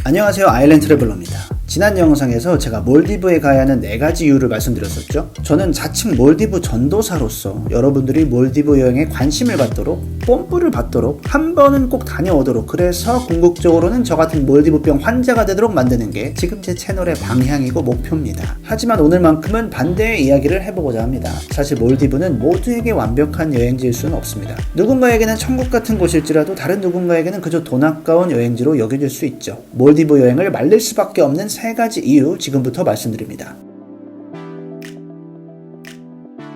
안녕하세요, 아일랜드 트래블러입니다. 지난 영상에서 제가 몰디브에 가야 하는 4가지 이유를 말씀드렸었죠. 저는 자칭 몰디브 전도사로서 여러분들이 몰디브 여행에 관심을 갖도록, 뽐뿌를 받도록, 한 번은 꼭 다녀오도록, 그래서 궁극적으로는 저 같은 몰디브병 환자가 되도록 만드는 게 지금 제 채널의 방향이고 목표입니다. 하지만 오늘만큼은 반대의 이야기를 해보고자 합니다. 사실 몰디브는 모두에게 완벽한 여행지일 수는 없습니다. 누군가에게는 천국 같은 곳일지라도 다른 누군가에게는 그저 돈 아까운 여행지로 여겨질 수 있죠. 몰디브 여행을 말릴 수밖에 없는 3가지 이유 지금부터 말씀드립니다.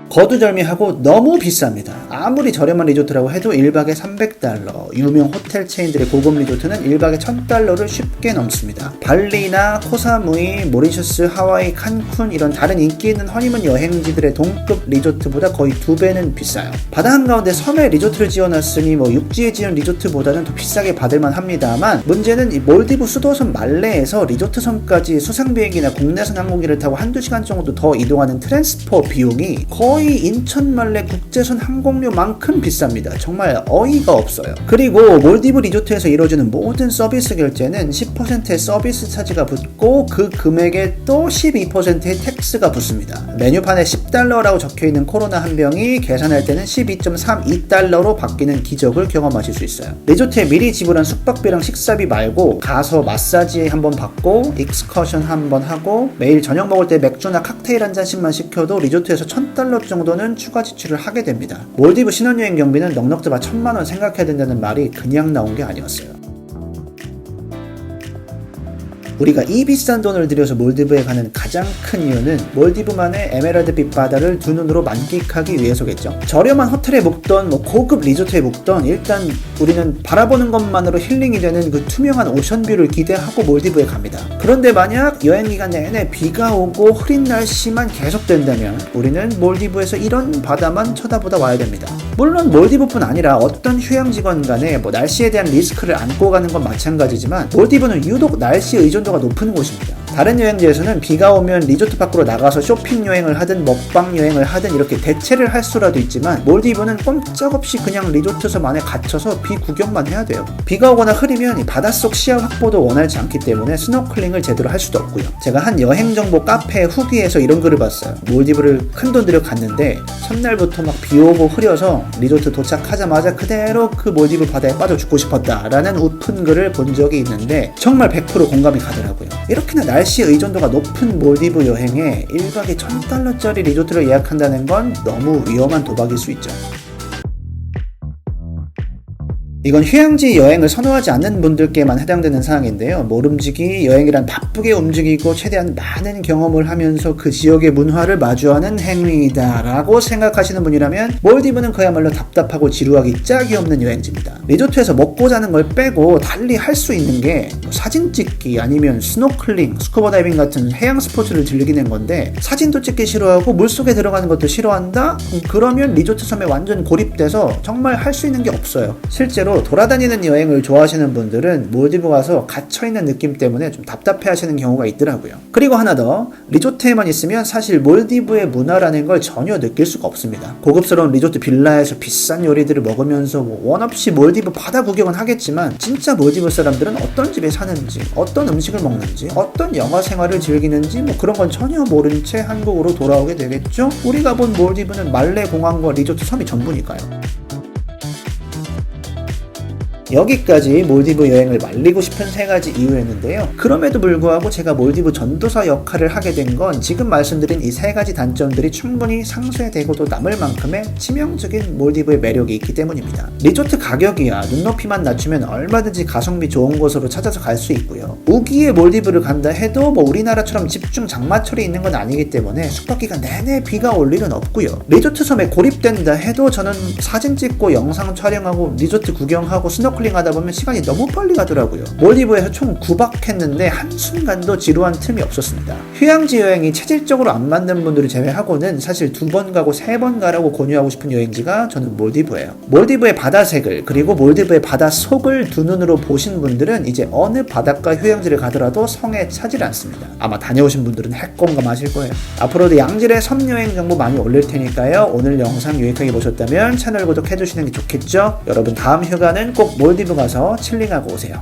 거두절미하고 너무 비쌉니다. 아무리 저렴한 리조트라고 해도 1박에 $300, 유명 호텔 체인들의 고급 리조트는 1박에 $1000를 쉽게 넘습니다. 발리나 코사무이, 모리셔스, 하와이, 칸쿤 이런 다른 인기 있는 허니문 여행지들의 동급 리조트보다 거의 2배는 비싸요. 바다 한가운데 섬에 리조트를 지어놨으니 육지에 지은 리조트보다는 더 비싸게 받을만 합니다만, 문제는 이 몰디브 수도섬 말레에서 리조트 섬까지 수상비행기나 국내선 항공기를 타고 한두 시간 정도 더 이동하는 트랜스포 비용이 거의 인천 말레 국제선 항공료만큼 비쌉니다. 정말 어이가 없어요. 그리고 몰디브 리조트에서 이루어지는 모든 서비스 결제는 10%의 서비스 차지가 붙고 그 금액에 또 12%의 텍스가 붙습니다. 메뉴판에 $10라고 적혀있는 코로나 한 병이 계산할 때는 $12.32로 바뀌는 기적을 경험하실 수 있어요. 리조트에 미리 지불한 숙박비랑 식사비 말고 가서 마사지 한번 받고 익스커션 한번 하고 매일 저녁 먹을 때 맥주나 칵테일 한 잔씩만 시켜도 리조트에서 $1000 정도는 추가 지출을 하게 됩니다. 몰디브 신혼여행 경비는 넉넉 잡아 $1000만 생각해야 된다는 말이 그냥 나온 게 아니었어요. 우리가 이 비싼 돈을 들여서 몰디브에 가는 가장 큰 이유는 몰디브만의 에메랄드빛 바다를 두 눈으로 만끽하기 위해서겠죠. 저렴한 호텔에 묵던 고급 리조트에 묵던 일단 우리는 바라보는 것만으로 힐링이 되는 그 투명한 오션뷰를 기대하고 몰디브에 갑니다. 그런데 만약 여행기간 내내 비가 오고 흐린 날씨만 계속된다면 우리는 몰디브에서 이런 바다만 쳐다보다 와야 됩니다. 물론 몰디브뿐 아니라 어떤 휴양지건 간에 날씨에 대한 리스크를 안고 가는 건 마찬가지지만 몰디브는 유독 날씨 의존도가 높은 곳입니다. 다른 여행지에서는 비가 오면 리조트 밖으로 나가서 쇼핑 여행을 하든 먹방 여행을 하든 이렇게 대체를 할 수라도 있지만 몰디브는 꼼짝없이 그냥 리조트섬 안에 갇혀서 비 구경만 해야 돼요. 비가 오거나 흐리면 바닷속 시야 확보도 원활치 않기 때문에 스노클링을 제대로 할 수도 없고요. 제가 한 여행정보 카페 후기에서 이런 글을 봤어요. 몰디브를 큰돈 들여 갔는데 첫날부터 막 비 오고 흐려서 리조트 도착하자마자 그대로 그 몰디브 바다에 빠져 죽고 싶었다라는 웃픈 글을 본 적이 있는데 정말 100% 공감이 가더라고요. 이렇게나 날씨 의존도가 높은 몰디브 여행에 1박에 $1000짜리 리조트를 예약한다는 건 너무 위험한 도박일 수 있죠. 이건 휴양지 여행을 선호하지 않는 분들께만 해당되는 사항인데요. 모름지기 여행이란 바쁘게 움직이고 최대한 많은 경험을 하면서 그 지역의 문화를 마주하는 행위이다 라고 생각하시는 분이라면 몰디브는 그야말로 답답하고 지루하기 짝이 없는 여행지입니다. 리조트에서 먹고 자는 걸 빼고 달리 할 수 있는 게 사진 찍기 아니면 스노클링, 스쿠버 다이빙 같은 해양 스포츠를 즐기는 건데, 사진도 찍기 싫어하고 물속에 들어가는 것도 싫어한다? 그러면 리조트 섬에 완전 고립돼서 정말 할 수 있는 게 없어요. 실제로 돌아다니는 여행을 좋아하시는 분들은 몰디브 가서 갇혀있는 느낌 때문에 좀 답답해 하시는 경우가 있더라고요. 그리고 하나 더, 리조트에만 있으면 사실 몰디브의 문화라는 걸 전혀 느낄 수가 없습니다. 고급스러운 리조트 빌라에서 비싼 요리들을 먹으면서 원 없이 몰디브 바다 구경은 하겠지만 진짜 몰디브 사람들은 어떤 집에 사는지, 어떤 음식을 먹는지, 어떤 영화 생활을 즐기는지 그런 건 전혀 모른 채 한국으로 돌아오게 되겠죠? 우리가 본 몰디브는 말레 공항과 리조트 섬이 전부니까요. 여기까지 몰디브 여행을 말리고 싶은 3가지 이유였는데요. 그럼에도 불구하고 제가 몰디브 전도사 역할을 하게 된 건 지금 말씀드린 이 3가지 단점들이 충분히 상쇄되고도 남을 만큼의 치명적인 몰디브의 매력이 있기 때문입니다. 리조트 가격이야 눈높이만 낮추면 얼마든지 가성비 좋은 곳으로 찾아서 갈 수 있고요. 우기에 몰디브를 간다 해도 우리나라처럼 집중 장마철이 있는 건 아니기 때문에 숙박기간 내내 비가 올 일은 없고요. 리조트 섬에 고립된다 해도 저는 사진 찍고 영상 촬영하고 리조트 구경하고 스노클링 하다 보면 시간이 너무 빨리 가더라고요. 몰디브에서 총 9박 했는데 한순간도 지루한 틈이 없었습니다. 휴양지 여행이 체질적으로 안 맞는 분들을 제외하고는 사실 2번 가고 3번 가라고 권유하고 싶은 여행지가 저는 몰디브예요. 몰디브의 바다색을 그리고 몰디브의 바다 속을 두 눈으로 보신 분들은 이제 어느 바닷가 휴양지를 가더라도 성에 차질 않습니다. 아마 다녀오신 분들은 핵공감하실 거예요. 앞으로도 양질의 섬여행 정보 많이 올릴 테니까요. 오늘 영상 유익하게 보셨다면 채널 구독해주시는 게 좋겠죠? 여러분 다음 휴가는 꼭 몰디브 가서 칠링하고 오세요.